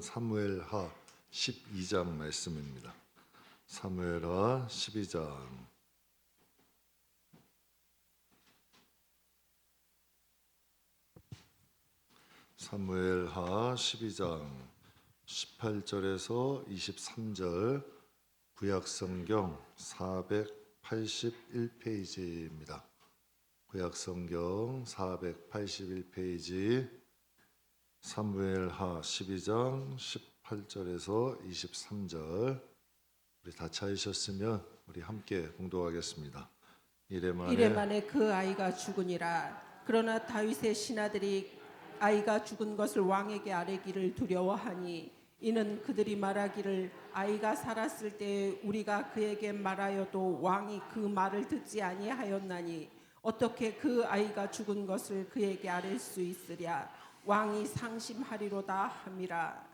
사무엘하 12장 말씀입니다. 사무엘하 12장 사무엘하 12장 18절에서 23절 구약성경 481페이지입니다. 구약성경 481페이지 사무엘하 12장 18절에서 23절 우리 다 찾으셨으면 우리 함께 공독하겠습니다. 이래 만에 그 아이가 죽으니라. 그러나 다윗의 신하들이 아이가 죽은 것을 왕에게 아뢰기를 두려워하니 이는 그들이 말하기를 아이가 살았을 때 우리가 그에게 말하여도 왕이 그 말을 듣지 아니하였나니 어떻게 그 아이가 죽은 것을 그에게 아뢰 수 있으랴. 왕이 상심하리로다 함이라.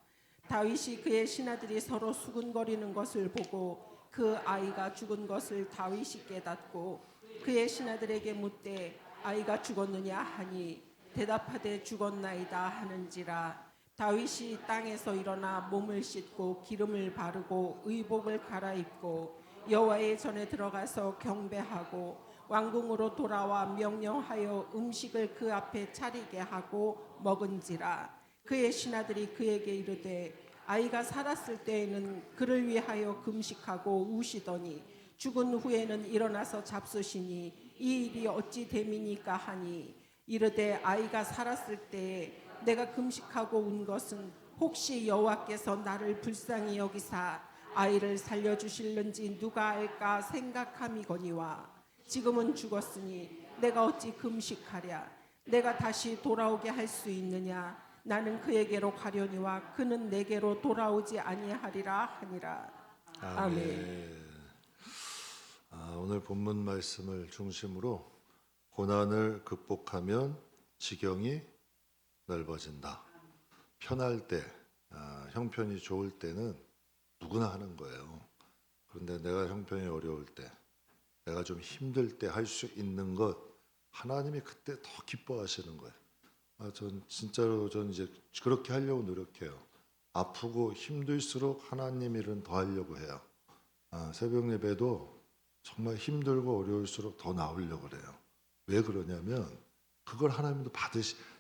다윗이 그의 신하들이 서로 수군거리는 것을 보고 그 아이가 죽은 것을 다윗이 깨닫고 그의 신하들에게 묻되 아이가 죽었느냐 하니 대답하되 죽었나이다 하는지라. 다윗이 땅에서 일어나 몸을 씻고 기름을 바르고 의복을 갈아입고 여호와의 전에 들어가서 경배하고 왕궁으로 돌아와 명령하여 음식을 그 앞에 차리게 하고 먹은지라. 그의 신하들이 그에게 이르되 아이가 살았을 때에는 그를 위하여 금식하고 우시더니 죽은 후에는 일어나서 잡수시니 이 일이 어찌 됨이니까 하니 이르되 아이가 살았을 때에 내가 금식하고 운 것은 혹시 여호와께서 나를 불쌍히 여기사 아이를 살려주실는지 누가 알까 생각함이거니와 지금은 죽었으니 내가 어찌 금식하랴. 내가 다시 돌아오게 할 수 있느냐. 나는 그에게로 가려니와 그는 내게로 돌아오지 아니하리라 하니라. 아멘. 오늘 본문 말씀을 중심으로 고난을 극복하면 지경이 넓어진다. 편할 때, 형편이 좋을 때는 누구나 하는 거예요. 그런데 내가 형편이 어려울 때, 내가 좀 힘들 때 할 수 있는 것, 하나님이 그때 더 기뻐하시는 거예요. 전 진짜로 이제 그렇게 하려고 노력해요. 아프고 힘들수록 하나님 일은 더 하려고 해요. 새벽 예배도 정말 힘들고 어려울수록 더 나오려고 그래요. 왜 그러냐면 그걸 하나님도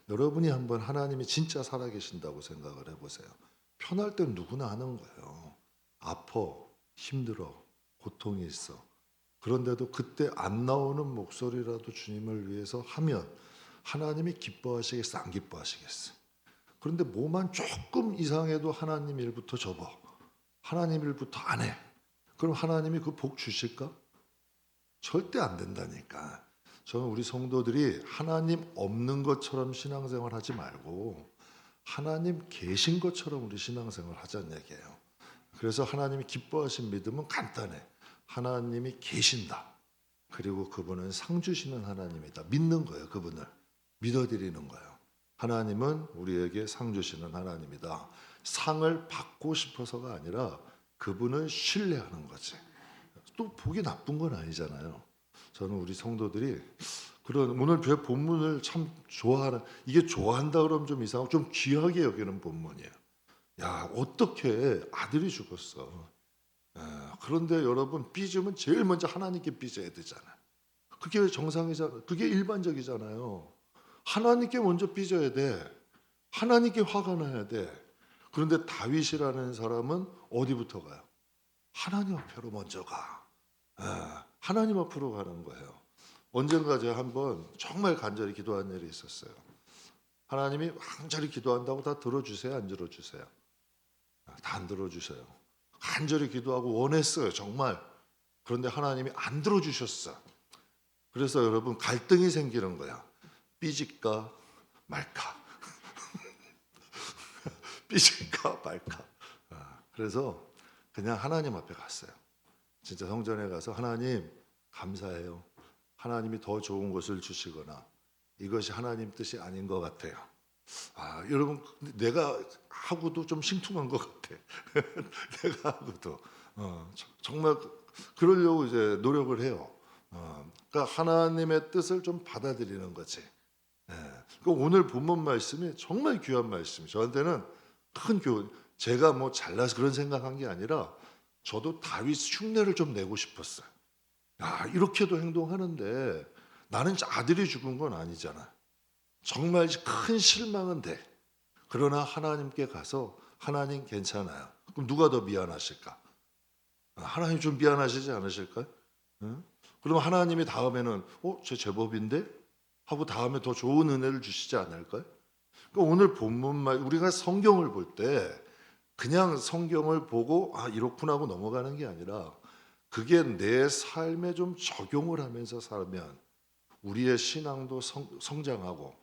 여러분이 한번 하나님이 진짜 살아계신다고 생각을 해보세요. 편할 땐 누구나 하는 거예요. 아파, 힘들어, 고통이 있어. 그런데도 그때 안 나오는 목소리라도 주님을 위해서 하면 하나님이 기뻐하시겠어, 안 기뻐하시겠어? 그런데 뭐만 조금 이상해도 하나님 일부터 접어. 하나님 일부터 안 해. 그럼 하나님이 그 복 주실까? 절대 안 된다니까. 저는 우리 성도들이 하나님 없는 것처럼 신앙생활 하지 말고 하나님 계신 것처럼 우리 신앙생활 하자는 얘기예요. 그래서 하나님이 기뻐하신 믿음은 간단해. 하나님이 계신다. 그리고 그분은 상 주시는 하나님이다. 믿는 거예요. 그분을 믿어드리는 거예요. 하나님은 우리에게 상 주시는 하나님이다. 상을 받고 싶어서가 아니라 그분을 신뢰하는 거지. 또 복이 나쁜 건 아니잖아요. 저는 우리 성도들이 오늘 본문을 참 좋아하는, 이게 좋아한다 그러면 좀 이상하고 좀 귀하게 여기는 본문이에요. 야, 어떻게 아들이 죽었어. 그런데 여러분 삐지면 제일 먼저 하나님께 삐져야 되잖아요. 그게 정상이잖아요. 그게 일반적이잖아요. 하나님께 먼저 삐져야 돼. 하나님께 화가 나야 돼. 그런데 다윗이라는 사람은 어디부터 가요? 하나님 앞으로 먼저 가. 하나님 앞으로 가는 거예요. 언젠가 제가 한번 정말 간절히 기도한 일이 있었어요. 하나님이 간절히 기도한다고 다 들어주세요? 안 들어주세요? 다 안 들어주세요. 간절히 기도하고 원했어요. 정말. 그런데 하나님이 안 들어주셨어. 그래서 여러분 갈등이 생기는 거야. 삐질까 말까. 삐질까 말까. 그래서 그냥 하나님 앞에 갔어요. 진짜 성전에 가서 하나님 감사해요. 하나님이 더 좋은 것을 주시거나 이것이 하나님 뜻이 아닌 것 같아요. 여러분 내가 하고도 좀 심퉁한 것 같아. 내가 하고도 정말 그러려고 이제 노력을 해요. 그러니까 하나님의 뜻을 좀 받아들이는 거지. 그러니까 오늘 본문 말씀이 정말 귀한 말씀이 저한테는 큰 교훈. 제가 뭐 잘나서 그런 생각한 게 아니라 저도 다윗 흉내를 좀 내고 싶었어요. 야, 이렇게도 행동하는데 나는 아들이 죽은 건 아니잖아. 정말 큰 실망은 돼. 그러나 하나님께 가서 하나님 괜찮아요. 그럼 누가 더 미안하실까? 하나님 좀 미안하시지 않으실까요? 응? 그럼 하나님이 다음에는 제 제법인데? 하고 다음에 더 좋은 은혜를 주시지 않을까요? 그러니까 오늘 본문만 우리가 성경을 볼 때 그냥 성경을 보고 이렇구나 하고 넘어가는 게 아니라 그게 내 삶에 좀 적용을 하면서 살면 우리의 신앙도 성장하고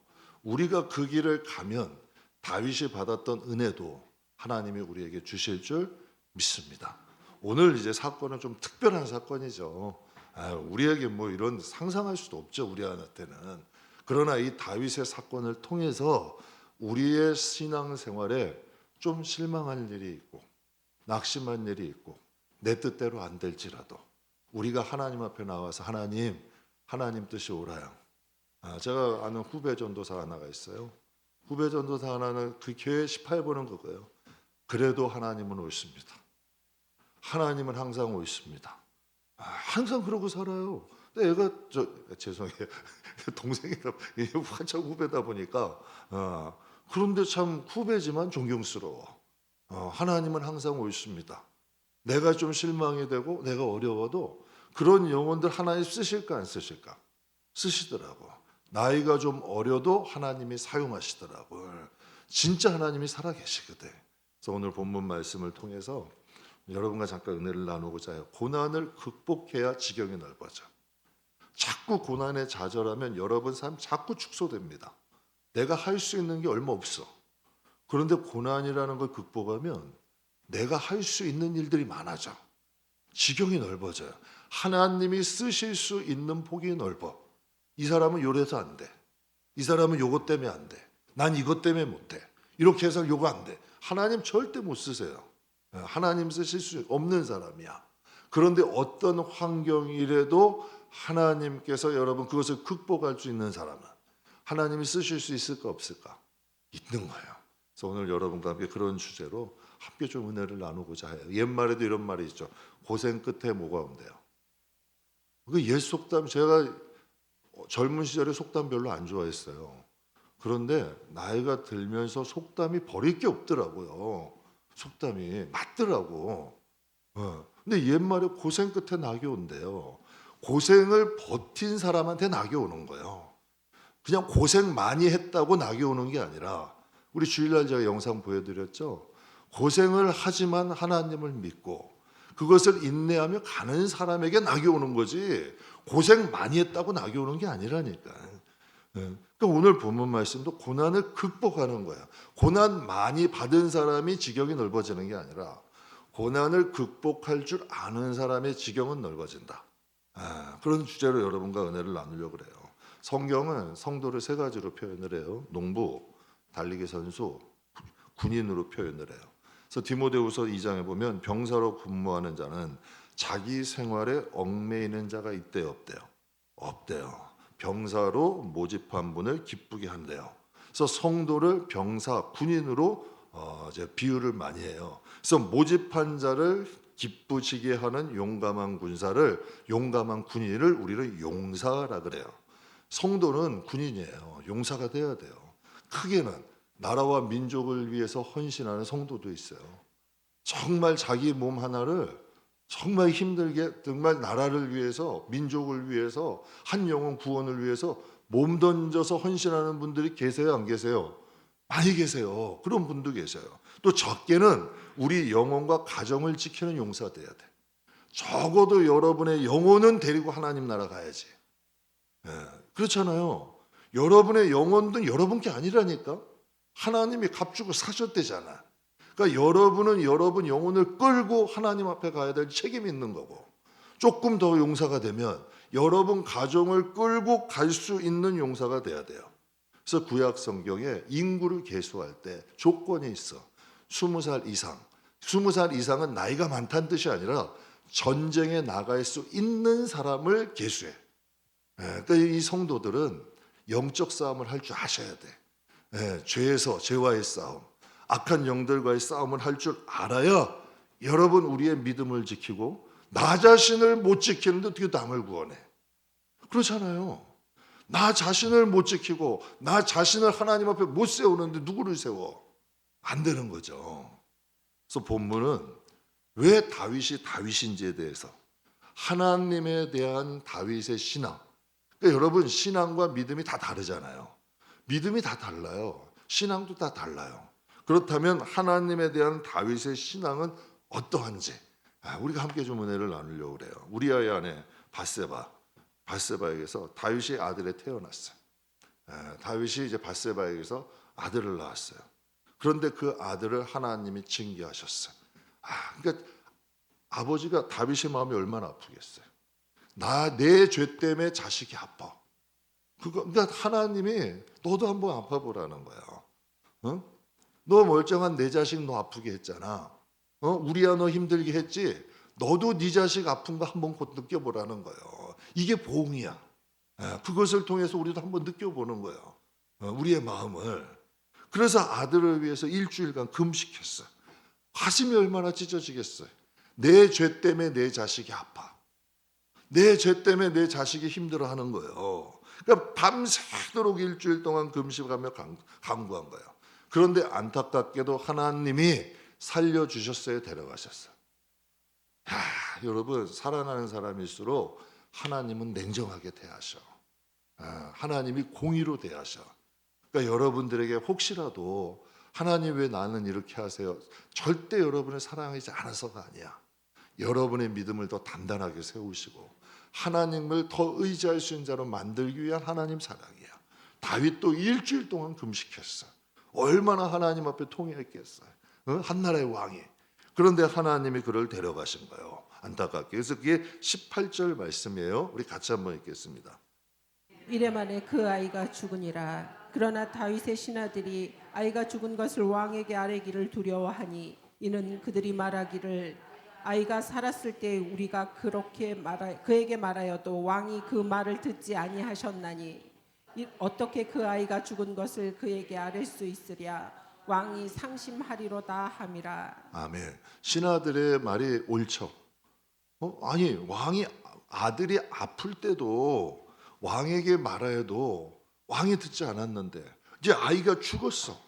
우리가 그 길을 가면 다윗이 받았던 은혜도 하나님이 우리에게 주실 줄 믿습니다. 오늘 이제 사건은 좀 특별한 사건이죠. 우리에게 뭐 이런 상상할 수도 없죠. 우리한테는. 그러나 이 다윗의 사건을 통해서 우리의 신앙생활에 좀 실망할 일이 있고 낙심한 일이 있고 내 뜻대로 안 될지라도 우리가 하나님 앞에 나와서 하나님 뜻이 옳아요. 제가 아는 후배 전도사 하나가 있어요. 후배 전도사 하나는 그 교회 18번은 그거예요. 그래도 하나님은 옳습니다. 하나님은 항상 옳습니다. 항상 그러고 살아요. 근데 얘가 죄송해요. 동생이다 한참 후배다 보니까 그런데 참 후배지만 존경스러워. 하나님은 항상 옳습니다. 내가 좀 실망이 되고 내가 어려워도 그런 영혼들 하나님 쓰실까 안 쓰실까? 쓰시더라고. 나이가 좀 어려도 하나님이 사용하시더라고. 진짜 하나님이 살아계시거든. 그래서 오늘 본문 말씀을 통해서 여러분과 잠깐 은혜를 나누고자 해요. 고난을 극복해야 지경이 넓어져. 자꾸 고난에 좌절하면 여러분 삶 자꾸 축소됩니다. 내가 할 수 있는 게 얼마 없어. 그런데 고난이라는 걸 극복하면 내가 할 수 있는 일들이 많아져. 지경이 넓어져요. 하나님이 쓰실 수 있는 폭이 넓어. 이 사람은 요래서 안 돼. 이 사람은 요것 때문에 안 돼. 난 이것 때문에 못 돼. 이렇게 해서 요거 안 돼. 하나님 절대 못 쓰세요. 하나님 쓰실 수 없는 사람이야. 그런데 어떤 환경이라도 하나님께서 여러분 그것을 극복할 수 있는 사람은 하나님이 쓰실 수 있을까 없을까? 있는 거예요. 그래서 오늘 여러분과 함께 그런 주제로 함께 좀 은혜를 나누고자 해요. 옛말에도 이런 말이 있죠. 고생 끝에 뭐가 온대요. 그 옛 속담 제가 젊은 시절에 속담 별로 안 좋아했어요. 그런데 나이가 들면서 속담이 버릴 게 없더라고요. 속담이 맞더라고. 근데 옛말에 고생 끝에 낙이 온대요. 고생을 버틴 사람한테 낙이 오는 거예요. 그냥 고생 많이 했다고 낙이 오는 게 아니라 우리 주일날 제가 영상 보여드렸죠. 고생을 하지만 하나님을 믿고 그것을 인내하며 가는 사람에게 낙이 오는 거지 고생 많이 했다고 낙이 오는 게 아니라니까. 그러니까 오늘 본문 말씀도 고난을 극복하는 거야. 고난 많이 받은 사람이 지경이 넓어지는 게 아니라 고난을 극복할 줄 아는 사람의 지경은 넓어진다. 그런 주제로 여러분과 은혜를 나누려고 그래요. 성경은 성도를 세 가지로 표현을 해요. 농부, 달리기 선수, 군인으로 표현을 해요. 그래서 디모데후서 2장에 보면 병사로 근무하는 자는 자기 생활에 얽매이는 자가 있대요, 없대요? 없대요. 병사로 모집한 분을 기쁘게 한대요. 그래서 성도를 병사, 군인으로 이제 비유를 많이 해요. 그래서 모집한 자를 기쁘시게 하는 용감한 군사를 용감한 군인을 우리는 용사라 그래요. 성도는 군인이에요. 용사가 돼야 돼요. 크게는 나라와 민족을 위해서 헌신하는 성도도 있어요. 정말 자기 몸 하나를 정말 힘들게 정말 나라를 위해서 민족을 위해서 한 영혼 구원을 위해서 몸 던져서 헌신하는 분들이 계세요, 안 계세요? 많이 계세요. 그런 분도 계세요. 또 적게는 우리 영혼과 가정을 지키는 용사 돼야 돼. 적어도 여러분의 영혼은 데리고 하나님 나라 가야지. 그렇잖아요. 여러분의 영혼도 여러분 게 아니라니까. 하나님이 값주고 사셨대잖아. 그러니까 여러분은 여러분 영혼을 끌고 하나님 앞에 가야 될 책임이 있는 거고, 조금 더 용사가 되면 여러분 가정을 끌고 갈 수 있는 용사가 돼야 돼요. 그래서 구약 성경에 인구를 계수할 때 조건이 있어. 20살 이상. 20살 이상은 나이가 많다는 뜻이 아니라 전쟁에 나갈 수 있는 사람을 계수해. 그러니까 이 성도들은 영적 싸움을 할 줄 아셔야 돼. 죄와의 싸움. 악한 영들과의 싸움을 할 줄 알아야 여러분 우리의 믿음을 지키고 나 자신을 못 지키는데 어떻게 남을 구원해? 그렇잖아요. 나 자신을 못 지키고 나 자신을 하나님 앞에 못 세우는데 누구를 세워? 안 되는 거죠. 그래서 본문은 왜 다윗이 다윗인지에 대해서 하나님에 대한 다윗의 신앙. 그러니까 여러분 신앙과 믿음이 다 다르잖아요. 믿음이 다 달라요. 신앙도 다 달라요. 그렇다면 하나님에 대한 다윗의 신앙은 어떠한지 우리가 함께 좀 은혜를 나누려고 그래요. 우리아의 아내 바세바에게서 다윗이 아들이 태어났어요. 다윗이 이제 바세바에게서 아들을 낳았어요. 그런데 그 아들을 하나님이 징계하셨어요. 그러니까 아버지가 다윗의 마음이 얼마나 아프겠어요. 내 죄 때문에 자식이 아파. 그러니까 하나님이 너도 한번 아파보라는 거예요. 너 멀쩡한 내 자식 너 아프게 했잖아. 우리야 너 힘들게 했지. 너도 네 자식 아픈 거 한번 곧 느껴보라는 거예요. 이게 보응이야. 그것을 통해서 우리도 한번 느껴보는 거예요. 우리의 마음을. 그래서 아들을 위해서 일주일간 금식했어요. 가슴이 얼마나 찢어지겠어요. 내 죄 때문에 내 자식이 아파. 내 죄 때문에 내 자식이 힘들어하는 거예요. 그러니까 밤새도록 일주일 동안 금식하며 간구한 거예요. 그런데 안타깝게도 하나님이 살려주셨어요, 데려가셨어요. 여러분 사랑하는 사람일수록 하나님은 냉정하게 대하셔. 하나님이 공의로 대하셔. 그러니까 여러분들에게 혹시라도 하나님 왜 나는 이렇게 하세요? 절대 여러분을 사랑하지 않아서가 아니야. 여러분의 믿음을 더 단단하게 세우시고 하나님을 더 의지할 수 있는 자로 만들기 위한 하나님 사랑이야. 다윗도 일주일 동안 금식했어. 얼마나 하나님 앞에 통회했겠어요. 한나라의 왕이. 그런데 하나님이 그를 데려가신 거예요. 안타깝게. 그래서 그게 18절 말씀이에요. 우리 같이 한번 읽겠습니다. 이래 만에 그 아이가 죽으니라. 그러나 다윗의 신하들이 아이가 죽은 것을 왕에게 아뢰기를 두려워하니 이는 그들이 말하기를 아이가 살았을 때 우리가 그에게 말하여도 왕이 그 말을 듣지 아니하셨나니 어떻게 그 아이가 죽은 것을 그에게 아뢰 수 있으랴. 왕이 상심하리로다 함이라. 아멘. 신하들의 말이 옳죠. 아니 왕이 아들이 아플 때도 왕에게 말하여도 왕이 듣지 않았는데 이제 아이가 죽었어.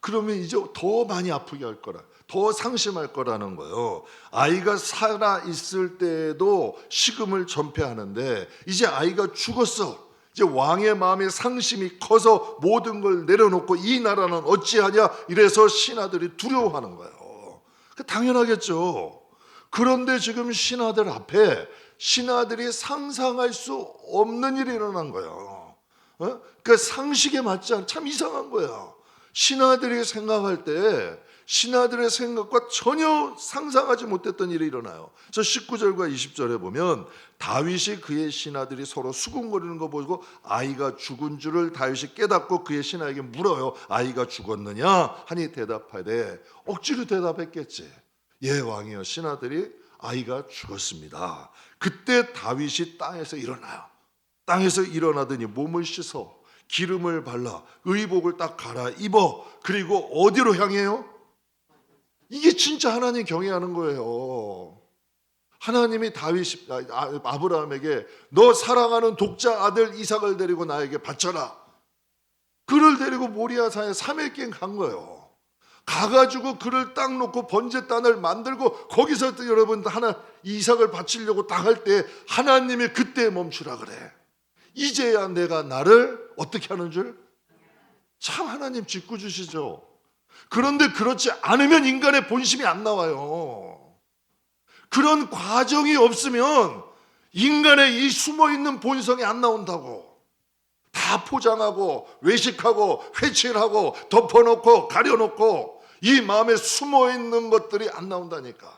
그러면 이제 더 많이 아프게 할 거라. 더 상심할 거라는 거예요. 아이가 살아 있을 때에도 식음을 전폐하는데 이제 아이가 죽었어. 이제 왕의 마음에 상심이 커서 모든 걸 내려놓고 이 나라는 어찌하냐 이래서 신하들이 두려워하는 거예요. 당연하겠죠. 그런데 지금 신하들 앞에 신하들이 상상할 수 없는 일이 일어난 거예요. 그 상식에 맞지 않아. 참 이상한 거야. 신하들이 생각할 때 신하들의 생각과 전혀 상상하지 못했던 일이 일어나요. 저 19절과 20절에 보면 다윗이 그의 신하들이 서로 수군거리는 거 보고 아이가 죽은 줄을 다윗이 깨닫고 그의 신하에게 물어요. 아이가 죽었느냐? 하니 대답하되 억지로 대답했겠지. 예 왕이여 신하들이 아이가 죽었습니다. 그때 다윗이 땅에서 일어나요. 땅에서 일어나더니 몸을 씻어 기름을 발라 의복을 딱 갈아입어 그리고 어디로 향해요? 이게 진짜 하나님 경외하는 거예요. 하나님이 아브라함에게 너 사랑하는 독자 아들 이삭을 데리고 나에게 바쳐라. 그를 데리고 모리아산에 3일길 간 거예요. 가가지고 그를 딱 놓고 번제단을 만들고 거기서 또 여러분 이삭을 바치려고 딱 할 때 하나님이 그때 멈추라 그래. 이제야 내가 나를 어떻게 하는 줄? 참 하나님 짓궂으시죠. 그런데 그렇지 않으면 인간의 본심이 안 나와요. 그런 과정이 없으면 인간의 이 숨어있는 본성이 안 나온다고. 다 포장하고 외식하고 회칠하고 덮어놓고 가려놓고 이 마음에 숨어있는 것들이 안 나온다니까.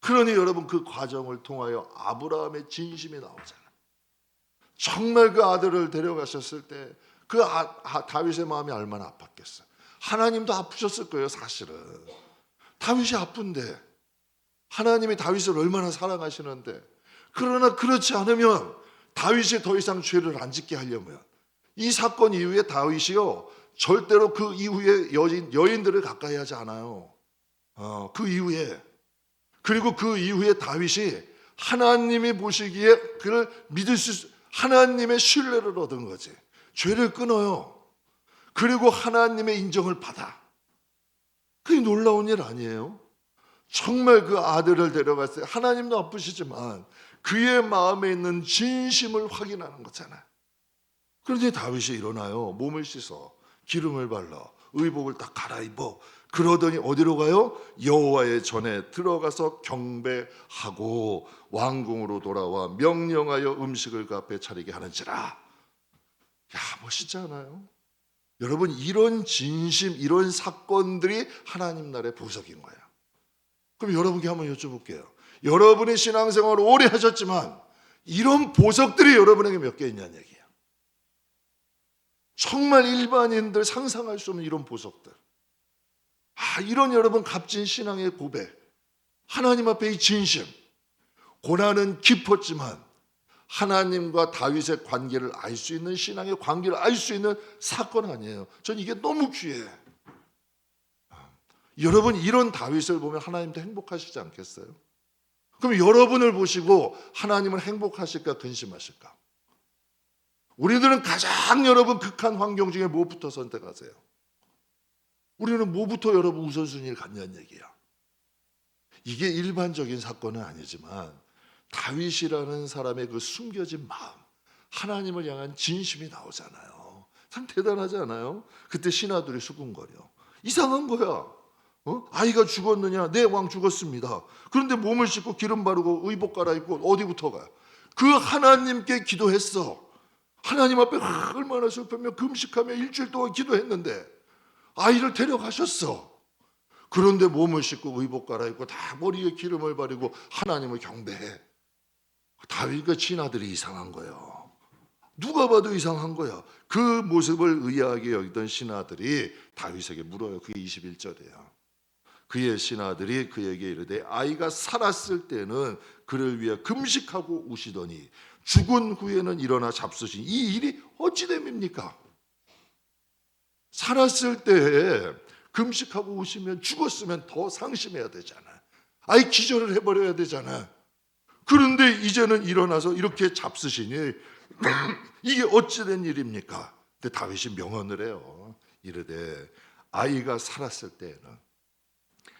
그러니 여러분 그 과정을 통하여 아브라함의 진심이 나오잖아요. 정말 그 아들을 데려가셨을 때 그 다윗의 마음이 얼마나 아팠겠어요. 하나님도 아프셨을 거예요. 사실은 다윗이 아픈데 하나님이 다윗을 얼마나 사랑하시는데 그러나 그렇지 않으면 다윗이 더 이상 죄를 안 짓게 하려면 이 사건 이후에 다윗이요 절대로 그 이후에 여인들을 가까이 하지 않아요. 그 이후에. 그리고 그 이후에 다윗이 하나님이 보시기에 그를 믿을 수, 하나님의 신뢰를 얻은 거지. 죄를 끊어요. 그리고 하나님의 인정을 받아. 그게 놀라운 일 아니에요? 정말 그 아들을 데려갔을 때 하나님도 아프시지만 그의 마음에 있는 진심을 확인하는 거잖아요. 그런데 다윗이 일어나요. 몸을 씻어 기름을 발라 의복을 딱 갈아입어. 그러더니 어디로 가요? 여호와의 전에 들어가서 경배하고 왕궁으로 돌아와 명령하여 음식을 그 앞에 차리게 하는지라. 야, 멋있지 않아요? 여러분, 이런 진심, 이런 사건들이 하나님 나라의 보석인 거예요. 그럼 여러분께 한번 여쭤볼게요. 여러분의 신앙생활을 오래 하셨지만 이런 보석들이 여러분에게 몇 개 있냐는 얘기예요. 정말 일반인들 상상할 수 없는 이런 보석들. 이런 여러분 값진 신앙의 고백, 하나님 앞에 이 진심, 고난은 깊었지만 하나님과 다윗의 관계를 알 수 있는, 신앙의 관계를 알 수 있는 사건 아니에요. 전 이게 너무 귀해. 여러분, 이런 다윗을 보면 하나님도 행복하시지 않겠어요? 그럼 여러분을 보시고 하나님은 행복하실까 근심하실까? 우리들은 가장 여러분 극한 환경 중에 뭐부터 선택하세요? 우리는 뭐부터 여러분 우선순위를 갖냐는 얘기야. 이게 일반적인 사건은 아니지만 다윗이라는 사람의 그 숨겨진 마음, 하나님을 향한 진심이 나오잖아요. 참 대단하지 않아요? 그때 신하들이 수군거려. 이상한 거야. 아이가 죽었느냐? 내 왕 죽었습니다. 그런데 몸을 씻고 기름 바르고 의복 갈아입고 어디부터 가요? 그 하나님께 기도했어. 하나님 앞에 얼마나 슬프며 금식하며 일주일 동안 기도했는데 아이를 데려가셨어. 그런데 몸을 씻고 의복 갈아입고 다 머리에 기름을 바르고 하나님을 경배해. 다윗과 신하들이 이상한 거예요. 누가 봐도 이상한 거야. 그 모습을 의아하게 여기던 신하들이 다윗에게 물어요. 그게 21절이에요. 그의 신하들이 그에게 이르되 아이가 살았을 때는 그를 위해 금식하고 우시더니 죽은 후에는 일어나 잡수신 이 일이 어찌 됨입니까? 살았을 때 금식하고 우시면 죽었으면 더 상심해야 되잖아. 아이 기절을 해버려야 되잖아. 그런데 이제는 일어나서 이렇게 잡수시니 이게 어찌된 일입니까? 근데 다윗이 명언을 해요. 이르되 아이가 살았을 때에는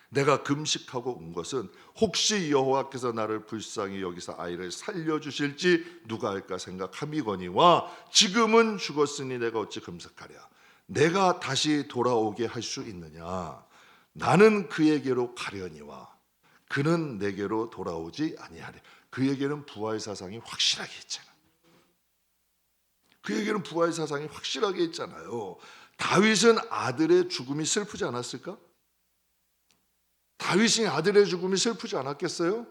내가 금식하고 온 것은 혹시 여호와께서 나를 불쌍히 여기서 아이를 살려주실지 누가 할까 생각함이거니와 지금은 죽었으니 내가 어찌 금식하랴. 내가 다시 돌아오게 할 수 있느냐. 나는 그에게로 가려니와 그는 내게로 돌아오지 아니하리. 그에게는 부활 사상이 확실하게 있잖아요. 그에게는 부활 사상이 확실하게 있잖아요. 다윗은 아들의 죽음이 슬프지 않았을까? 다윗이 아들의 죽음이 슬프지 않았겠어요?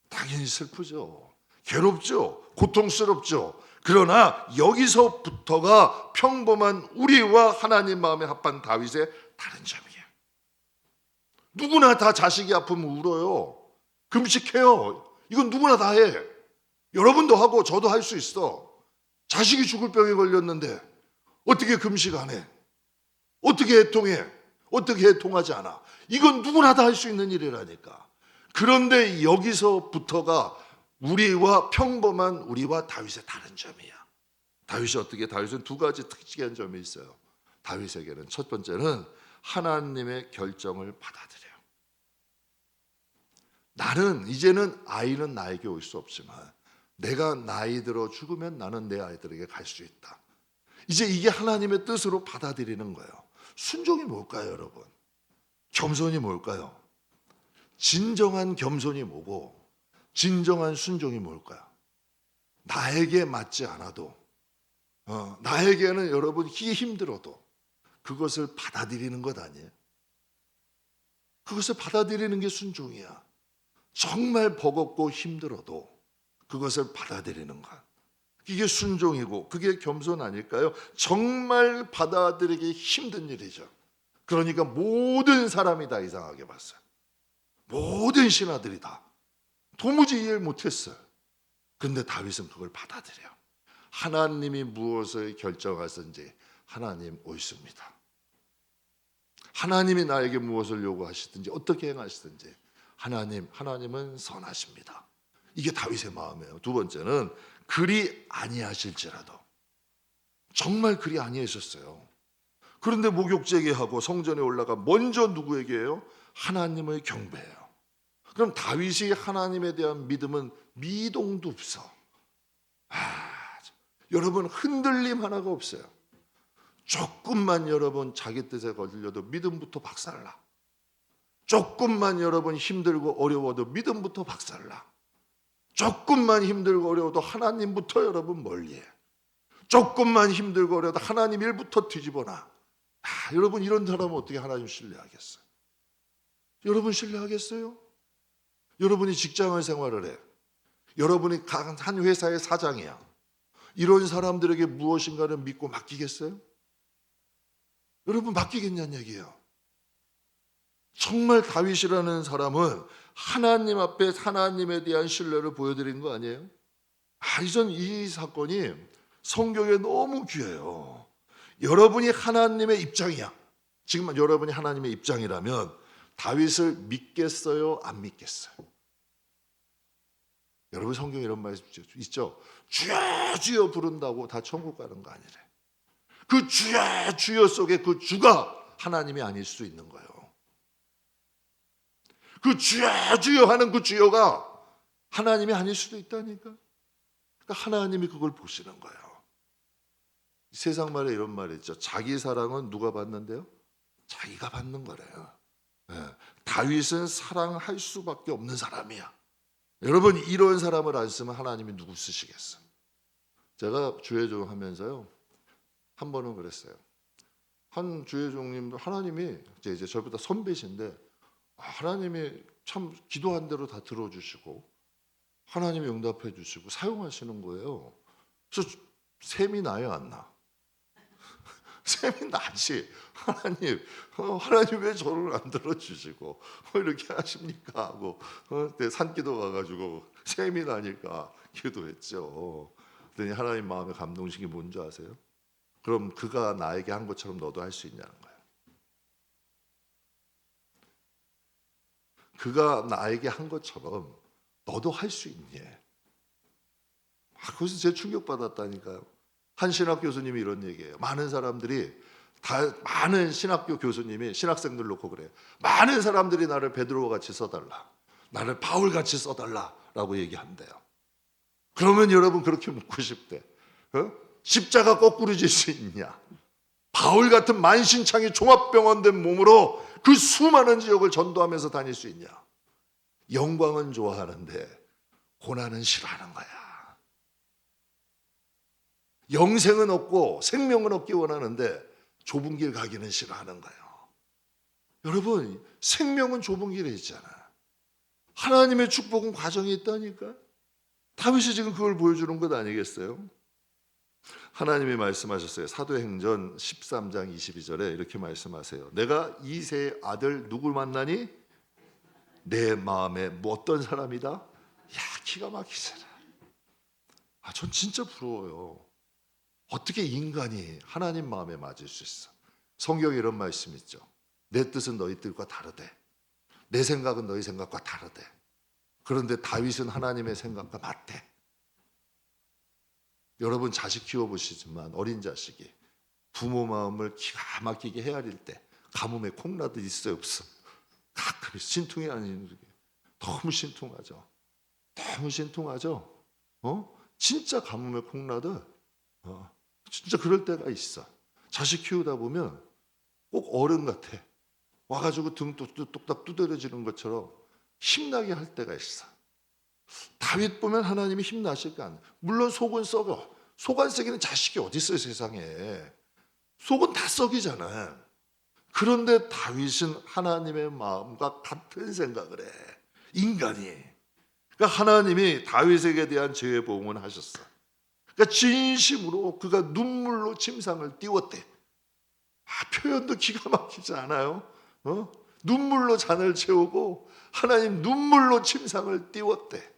당연히 슬프죠. 괴롭죠. 고통스럽죠. 그러나 여기서부터가 평범한 우리와 하나님 마음에 합한 다윗의 다른 점이에요. 누구나 다 자식이 아프면 울어요. 금식해요. 이건 누구나 다 해. 여러분도 하고 저도 할 수 있어. 자식이 죽을 병에 걸렸는데 어떻게 금식 안 해? 어떻게 애통해? 어떻게 애통하지 않아? 이건 누구나 다 할 수 있는 일이라니까. 그런데 여기서부터가 우리와 평범한 우리와 다윗의 다른 점이야. 다윗은 두 가지 특징한 점이 있어요. 다윗에게는 첫 번째는 하나님의 결정을 받아들여요. 나는 이제는 아이는 나에게 올 수 없지만 내가 나이 들어 죽으면 나는 내 아이들에게 갈 수 있다. 이제 이게 하나님의 뜻으로 받아들이는 거예요. 순종이 뭘까요, 여러분? 겸손이 뭘까요? 진정한 겸손이 뭐고 진정한 순종이 뭘까요? 나에게 맞지 않아도 나에게는 여러분 이게 힘들어도 그것을 받아들이는 것 아니에요? 그것을 받아들이는 게 순종이야. 정말 버겁고 힘들어도 그것을 받아들이는 것. 이게 순종이고 그게 겸손 아닐까요? 정말 받아들이기 힘든 일이죠. 그러니까 모든 사람이 다 이상하게 봤어요. 모든 신하들이 다 도무지 이해를 못했어요. 그런데 다윗은 그걸 받아들여요. 하나님이 무엇을 결정하든지 하나님 옳습니다. 하나님이 나에게 무엇을 요구하시든지 어떻게 행하시든지 하나님은 선하십니다. 이게 다윗의 마음이에요. 두 번째는 그리 아니하실지라도, 정말 그리 아니하셨어요. 그런데 목욕제기하고 성전에 올라가 먼저 누구에게 해요? 하나님을 경배해요. 그럼 다윗이 하나님에 대한 믿음은 미동도 없어. 여러분, 흔들림 하나가 없어요. 조금만 여러분 자기 뜻에 걸려도 믿음부터 박살나. 조금만 여러분 힘들고 어려워도 믿음부터 박살나. 조금만 힘들고 어려워도 하나님부터 여러분 멀리해. 조금만 힘들고 어려워도 하나님 일부터 뒤집어놔. 여러분, 이런 사람은 어떻게 하나님 신뢰하겠어요? 여러분 신뢰하겠어요? 여러분이 직장을 생활을 해. 여러분이 한 회사의 사장이야. 이런 사람들에게 무엇인가를 믿고 맡기겠어요? 여러분, 맡기겠냐는 얘기예요. 정말 다윗이라는 사람은 하나님 앞에 하나님에 대한 신뢰를 보여드린 거 아니에요? 이 사건이 성경에 너무 귀해요. 여러분이 하나님의 입장이야. 지금 여러분이 하나님의 입장이라면 다윗을 믿겠어요? 안 믿겠어요? 여러분, 성경에 이런 말씀 있죠? 주여 주여 부른다고 다 천국 가는 거 아니래. 그 주여 주여 속에 그 주가 하나님이 아닐 수 있는 거예요. 그 주여 주여 하는 그 주여가 하나님이 아닐 수도 있다니까. 그러니까 하나님이 그걸 보시는 거예요. 세상 말에 이런 말이 있죠. 자기 사랑은 누가 받는데요? 자기가 받는 거래요. 다윗은 사랑할 수밖에 없는 사람이야. 여러분, 이런 사람을 안 쓰면 하나님이 누구 쓰시겠어? 제가 주회종 하면서요, 한 번은 그랬어요. 한 주회종님도 하나님이 이제 저보다 선배신데 하나님이 참 기도한 대로 다 들어주시고 하나님이 응답해 주시고 사용하시는 거예요. 그래서 셈이 나요, 안 나? 셈이 나지. 하나님 왜 저를 안 들어주시고 이렇게 하십니까 하고 산기도 가가지고 셈이 나니까 기도했죠. 그랬더니 하나님 마음에 감동신 게 뭔지 아세요? 그럼 그가 나에게 한 것처럼 너도 할 수 있냐는 거예요. 그가 나에게 한 것처럼 너도 할 수 있니? 거기서 제가 충격받았다니까요. 한 신학 교수님이 이런 얘기해요. 많은 신학교 교수님이 신학생들 놓고 그래요. 많은 사람들이 나를 베드로와 같이 써달라, 나를 바울 같이 써달라라고 얘기한대요. 그러면 여러분 그렇게 묻고 싶대. 십자가 거꾸로 질 수 있냐? 바울 같은 만신창이 종합병원된 몸으로 그 수많은 지역을 전도하면서 다닐 수 있냐? 영광은 좋아하는데 고난은 싫어하는 거야. 영생은 얻고 생명은 얻기 원하는데 좁은 길 가기는 싫어하는 거예요. 여러분, 생명은 좁은 길에 있잖아. 하나님의 축복은 과정이 있다니까. 다윗이 지금 그걸 보여주는 것 아니겠어요? 하나님이 말씀하셨어요. 사도행전 13장 22절에 이렇게 말씀하세요. 내가 이새의 아들 누굴 만나니? 내 마음에 뭐 어떤 사람이다? 야, 기가 막히잖아. 전 진짜 부러워요. 어떻게 인간이 하나님 마음에 맞을 수 있어? 성경에 이런 말씀 있죠. 내 뜻은 너희 뜻과 다르대. 내 생각은 너희 생각과 다르대. 그런데 다윗은 하나님의 생각과 맞대. 여러분 자식 키워보시지만 어린 자식이 부모 마음을 기가 막히게 헤아릴 때 가뭄에 콩나듯 있어요, 없어? 가끔 신통이 아닌 게 너무 신통하죠. 너무 신통하죠. 진짜 가뭄에 콩나듯 진짜 그럴 때가 있어. 자식 키우다 보면 꼭 어른 같아. 와가지고 등 똑딱 두드려지는 것처럼 힘나게 할 때가 있어. 다윗 보면 하나님이 힘나실 거 아니에요. 물론 속은 썩어. 속 안 썩이는 자식이 어디 있어요, 세상에. 속은 다 썩이잖아. 그런데 다윗은 하나님의 마음과 같은 생각을 해. 인간이. 그러니까 하나님이 다윗에게 대한 죄의 보응을 하셨어. 그러니까 진심으로 그가 눈물로 침상을 띄웠대. 표현도 기가 막히지 않아요? 눈물로 잔을 채우고 하나님 눈물로 침상을 띄웠대.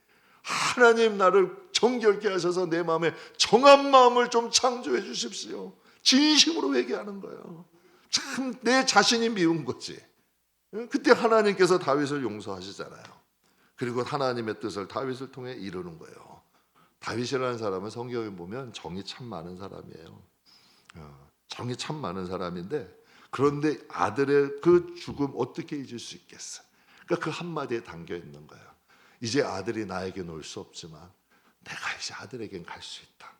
하나님 나를 정결케 하셔서 내 마음에 정한 마음을 좀 창조해 주십시오. 진심으로 회개하는 거예요. 참 내 자신이 미운 거지. 그때 하나님께서 다윗을 용서하시잖아요. 그리고 하나님의 뜻을 다윗을 통해 이루는 거예요. 다윗이라는 사람은 성경에 보면 정이 참 많은 사람이에요. 정이 참 많은 사람인데, 그런데 아들의 그 죽음 어떻게 잊을 수 있겠어? 그러니까 그 한마디에 담겨 있는 거예요. 이제 아들이 나에게 놀 수 없지만 내가 이제 아들에겐 갈 수 있다.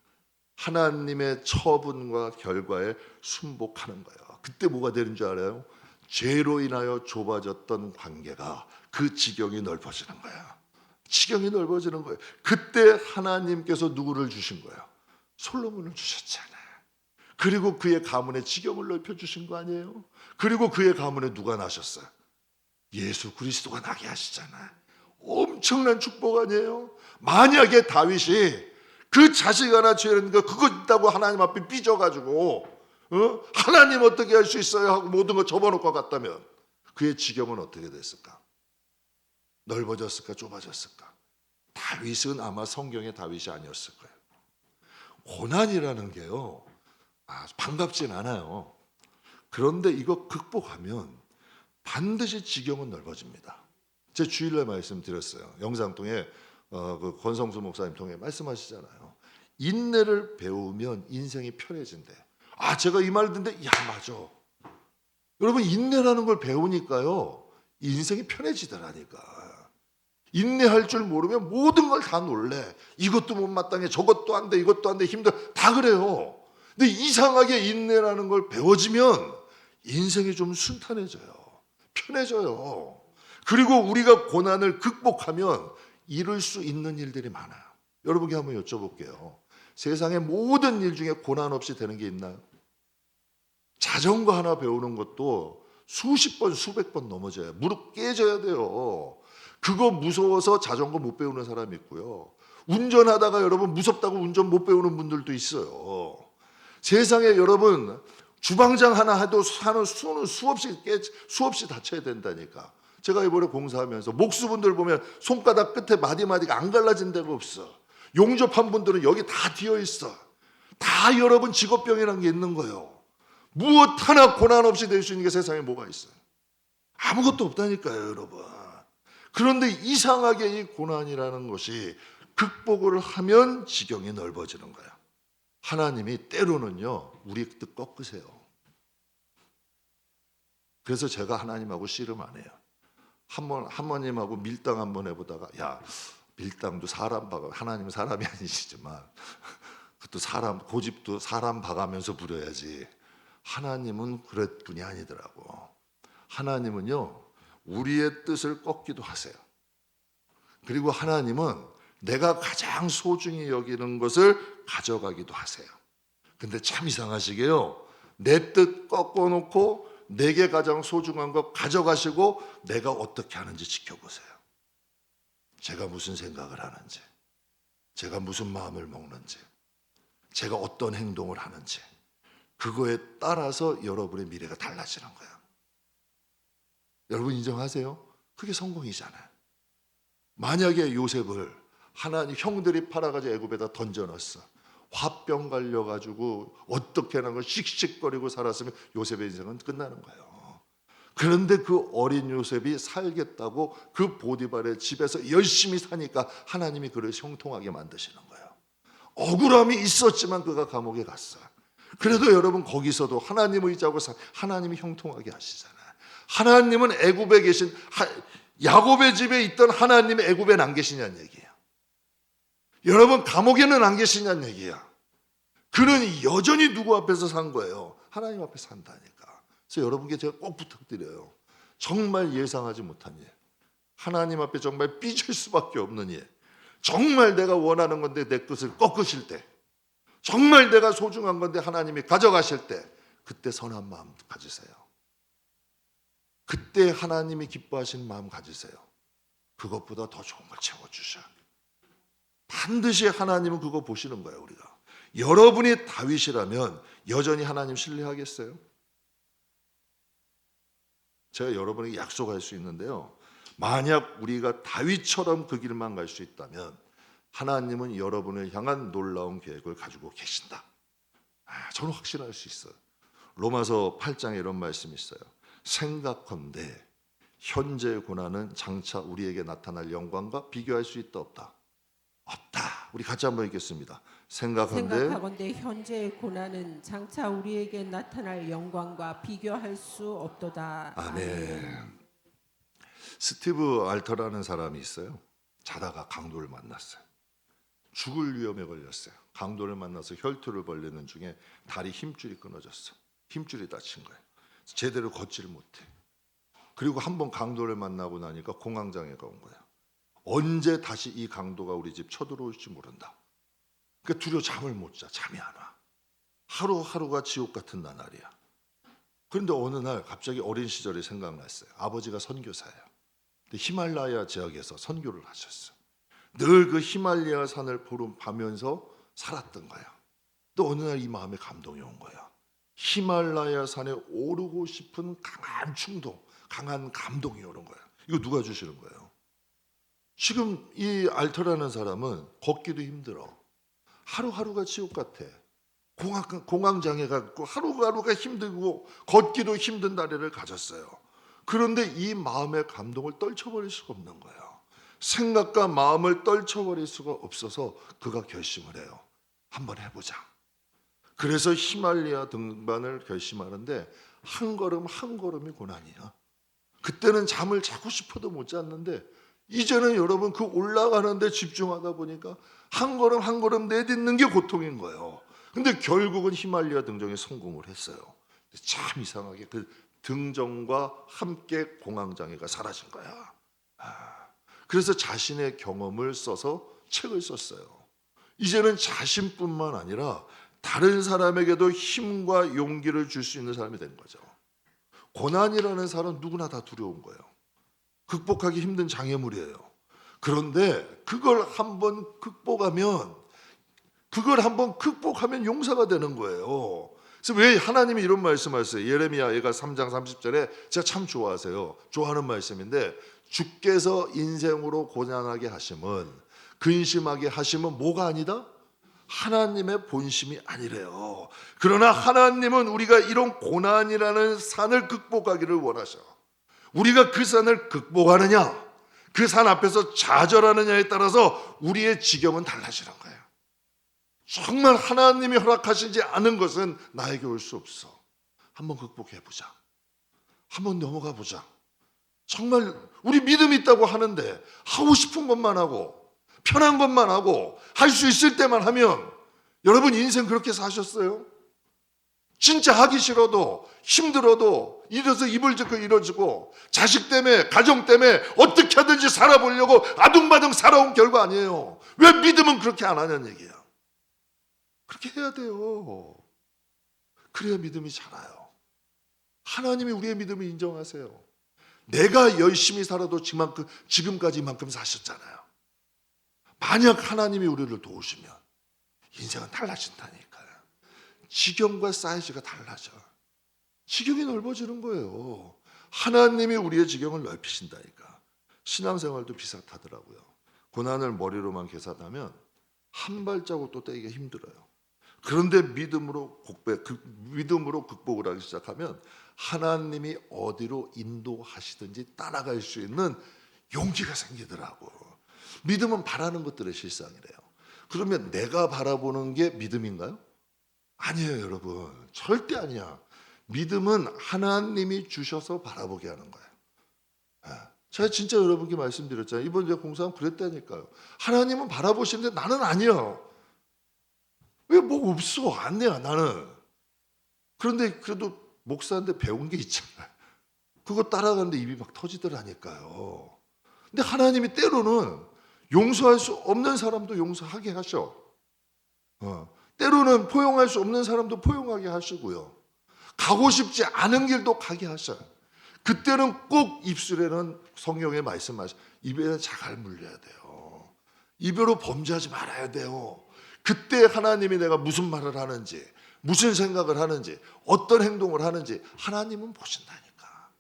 하나님의 처분과 결과에 순복하는 거예요. 그때 뭐가 되는 줄 알아요? 죄로 인하여 좁아졌던 관계가 그 지경이 넓어지는 거예요. 지경이 넓어지는 거예요. 그때 하나님께서 누구를 주신 거예요? 솔로몬을 주셨잖아요. 그리고 그의 가문의 지경을 넓혀주신 거 아니에요? 그리고 그의 가문에 누가 나셨어요? 예수 그리스도가 나게 하시잖아요. 엄청난 축복 아니에요? 만약에 다윗이 그 자식 하나 죄는 거 그거 있다고 하나님 앞에 삐져가지고 하나님 어떻게 할 수 있어요 하고 모든 거 접어놓고 갔다면 그의 지경은 어떻게 됐을까? 넓어졌을까? 좁아졌을까? 다윗은 아마 성경의 다윗이 아니었을 거예요. 고난이라는 게요, 반갑진 않아요. 그런데 이거 극복하면 반드시 지경은 넓어집니다. 제 주일날 말씀드렸어요. 영상 통해 그 권성수 목사님 통해 말씀하시잖아요. 인내를 배우면 인생이 편해진대. 제가 이 말 듣는데 맞아. 여러분, 인내라는 걸 배우니까요 인생이 편해지더라니까. 인내할 줄 모르면 모든 걸 다 놀래. 이것도 못마땅해, 저것도 안 돼, 이것도 안 돼, 힘들어, 다 그래요. 근데 이상하게 인내라는 걸 배워지면 인생이 좀 순탄해져요. 편해져요. 그리고 우리가 고난을 극복하면 이룰 수 있는 일들이 많아요. 여러분께 한번 여쭤볼게요. 세상의 모든 일 중에 고난 없이 되는 게 있나요? 자전거 하나 배우는 것도 수십 번, 수백 번 넘어져요. 무릎 깨져야 돼요. 그거 무서워서 자전거 못 배우는 사람이 있고요. 운전하다가 여러분 무섭다고 운전 못 배우는 분들도 있어요. 세상에 여러분 주방장 하나 해도 사는 수는 수없이 다쳐야 된다니까. 제가 이번에 공사하면서 목수분들 보면 손가락 끝에 마디마디가 안 갈라진 데가 없어. 용접한 분들은 여기 다 뒤어 있어. 다 여러분 직업병이라는 게 있는 거예요. 무엇 하나 고난 없이 될 수 있는 게 세상에 뭐가 있어요? 아무것도 없다니까요, 여러분. 그런데 이상하게 이 고난이라는 것이 극복을 하면 지경이 넓어지는 거야. 하나님이 때로는요 우리 뜻 꺾으세요. 그래서 제가 하나님하고 씨름 안 해요. 하나님하고 밀당 한번 해보다가 밀당도 사람 봐가, 하나님은 사람이 아니시지만 그것도 사람, 고집도 사람 봐가면서 부려야지. 하나님은 그럴 분이 아니더라고. 하나님은요 우리의 뜻을 꺾기도 하세요. 그리고 하나님은 내가 가장 소중히 여기는 것을 가져가기도 하세요. 근데 참 이상하시게요, 내 뜻 꺾어놓고 내게 가장 소중한 거 가져가시고 내가 어떻게 하는지 지켜보세요. 제가 무슨 생각을 하는지, 제가 무슨 마음을 먹는지, 제가 어떤 행동을 하는지, 그거에 따라서 여러분의 미래가 달라지는 거예요. 여러분 인정하세요? 그게 성공이잖아요. 만약에 요셉을 하나님 형들이 팔아가지고 애굽에다 던져놨어. 화병 걸려가지고 어떻게 하는 걸 씩씩거리고 살았으면 요셉의 인생은 끝나는 거예요. 그런데 그 어린 요셉이 살겠다고 그 보디발의 집에서 열심히 사니까 하나님이 그를 형통하게 만드시는 거예요. 억울함이 있었지만 그가 감옥에 갔어. 그래도 여러분 거기서도 하나님을 의지하고 하나님이 형통하게 하시잖아요. 하나님은 애굽에 계신 야곱의 집에 있던 하나님의 애굽에는 안 계시냐는 얘기예요. 여러분 감옥에는 안 계시냐는 얘기야. 그는 여전히 누구 앞에서 산 거예요? 하나님 앞에 산다니까. 그래서 여러분께 제가 꼭 부탁드려요. 정말 예상하지 못한 일, 하나님 앞에 정말 삐질 수밖에 없는 일, 정말 내가 원하는 건데 내 뜻을 꺾으실 때, 정말 내가 소중한 건데 하나님이 가져가실 때, 그때 선한 마음 가지세요. 그때 하나님이 기뻐하시는 마음 가지세요. 그것보다 더 좋은 걸 채워주셔. 반드시 하나님은 그거 보시는 거예요. 우리가 여러분이 다윗이라면 여전히 하나님 신뢰하겠어요? 제가 여러분에게 약속할 수 있는데요, 만약 우리가 다윗처럼 그 길만 갈 수 있다면 하나님은 여러분을 향한 놀라운 계획을 가지고 계신다. 저는 확신할 수 있어요. 로마서 8장에 이런 말씀이 있어요. 생각컨대 현재의 고난은 장차 우리에게 나타날 영광과 비교할 수 있다 없다. 없다. 우리 같이 한번 읽겠습니다. 생각하건대 현재의 고난은 장차 우리에게 나타날 영광과 비교할 수 없도다. 아멘. 스티브 알터라는 사람이 있어요. 자다가 강도를 만났어요. 죽을 위험에 걸렸어요. 강도를 만나서 혈투를 벌리는 중에 다리 힘줄이 끊어졌어. 힘줄이 다친 거예요. 제대로 걷지를 못해. 그리고 한번 강도를 만나고 나니까 공황장애가 온 거야. 언제 다시 이 강도가 우리 집 쳐들어올지 모른다. 그러니까 두려워 잠을 못 자. 잠이 안 와. 하루하루가 지옥 같은 나날이야. 그런데 어느 날 갑자기 어린 시절이 생각났어요. 아버지가 선교사예요. 근데 히말라야 지역에서 선교를 하셨어. 늘 그 히말라야 산을 보면서 살았던 거야. 또 어느 날 이 마음에 감동이 온 거야. 히말라야 산에 오르고 싶은 강한 충동, 강한 감동이 오는 거야. 이거 누가 주시는 거예요? 지금 이 알터라는 사람은 걷기도 힘들어. 하루하루가 지옥 같아. 공황장애가 있고 하루하루가 힘들고 걷기도 힘든 다리를 가졌어요. 그런데 이 마음의 감동을 떨쳐버릴 수가 없는 거예요. 생각과 마음을 떨쳐버릴 수가 없어서 그가 결심을 해요. 한번 해보자. 그래서 히말라야 등반을 결심하는데 한 걸음 한 걸음이 고난이야. 그때는 잠을 자고 싶어도 못 잤는데 이제는 여러분 그 올라가는데 집중하다 보니까 한 걸음 한 걸음 내딛는 게 고통인 거예요. 근데 결국은 히말라야 등정에 성공을 했어요. 참 이상하게 그 등정과 함께 공황장애가 사라진 거야. 그래서 자신의 경험을 써서 책을 썼어요. 이제는 자신뿐만 아니라 다른 사람에게도 힘과 용기를 줄 수 있는 사람이 된 거죠. 고난이라는 사람은 누구나 다 두려운 거예요. 극복하기 힘든 장애물이에요. 그런데 그걸 한번 극복하면 용사가 되는 거예요. 그래서 왜 하나님이 이런 말씀하셨어요? 예레미야 얘가 3장 30절에 제가 참 좋아하는 말씀인데 주께서 인생으로 고난하게 하심은 근심하게 하심은 뭐가 아니다? 하나님의 본심이 아니래요. 그러나 하나님은 우리가 이런 고난이라는 산을 극복하기를 원하셔. 우리가 그 산을 극복하느냐, 그 산 앞에서 좌절하느냐에 따라서 우리의 지경은 달라지는 거예요. 정말 하나님이 허락하시지 않은 것은 나에게 올 수 없어. 한번 극복해보자. 한번 넘어가 보자. 정말 우리 믿음이 있다고 하는데 하고 싶은 것만 하고 편한 것만 하고 할 수 있을 때만 하면 여러분 인생 그렇게 사셨어요? 진짜 하기 싫어도 힘들어도 이래서 입을 짓고 이러지고 자식 때문에 가정 때문에 어떻게 하든지 살아보려고 아둥바둥 살아온 결과 아니에요. 왜 믿음은 그렇게 안 하냐는 얘기야. 그렇게 해야 돼요. 그래야 믿음이 자라요. 하나님이 우리의 믿음을 인정하세요. 내가 열심히 살아도 지금까지 이만큼 사셨잖아요. 만약 하나님이 우리를 도우시면 인생은 달라진다니까요. 지경과 사이즈가 달라져. 지경이 넓어지는 거예요. 하나님이 우리의 지경을 넓히신다니까. 신앙생활도 비슷하더라고요. 고난을 머리로만 계산하면 한 발자국도 떼기가 힘들어요. 그런데 믿음으로 극복을 하기 시작하면 하나님이 어디로 인도하시든지 따라갈 수 있는 용기가 생기더라고. 믿음은 바라는 것들의 실상이래요. 그러면 내가 바라보는 게 믿음인가요? 아니에요, 여러분. 절대 아니야. 믿음은 하나님이 주셔서 바라보게 하는 거예요. 제가 진짜 여러분께 말씀드렸잖아요. 이번 제 공사하면 그랬다니까요. 하나님은 바라보시는데 나는 아니야. 왜 뭐 없어? 안 내야 나는. 그런데 그래도 목사인데 배운 게 있잖아요. 그거 따라가는데 입이 막 터지더라니까요. 근데 하나님이 때로는 용서할 수 없는 사람도 용서하게 하셔. 때로는 포용할 수 없는 사람도 포용하게 하시고요. 가고 싶지 않은 길도 가게 하셔요. 그때는 꼭 입술에는 성경에 말씀하셔. 입에는 자갈 물려야 돼요. 입으로 범죄하지 말아야 돼요. 그때 하나님이 내가 무슨 말을 하는지, 무슨 생각을 하는지, 어떤 행동을 하는지 하나님은 보신다니까.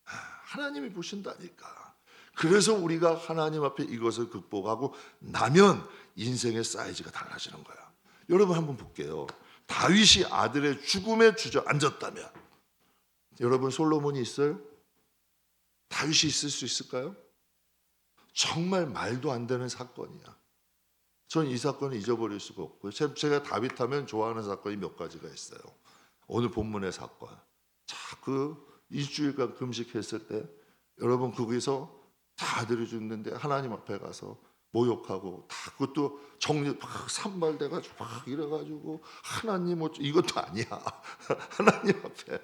하나님이 보신다니까. 그래서 우리가 하나님 앞에 이것을 극복하고 나면 인생의 사이즈가 달라지는 거야. 여러분 한번 볼게요. 다윗이 아들의 죽음에 주저앉았다면 여러분 솔로몬이 있어요? 다윗이 있을 수 있을까요? 정말 말도 안 되는 사건이야. 전 이 사건을 잊어버릴 수가 없고요. 제가 다윗 하면 좋아하는 사건이 몇 가지가 있어요. 오늘 본문의 사건. 자, 그 일주일간 금식했을 때 여러분 거기서 다 아들이 죽는데 하나님 앞에 가서 모욕하고 다 그것도 정리 막 산발돼가지고 막 이래가지고 하나님 이것도 아니야. 하나님 앞에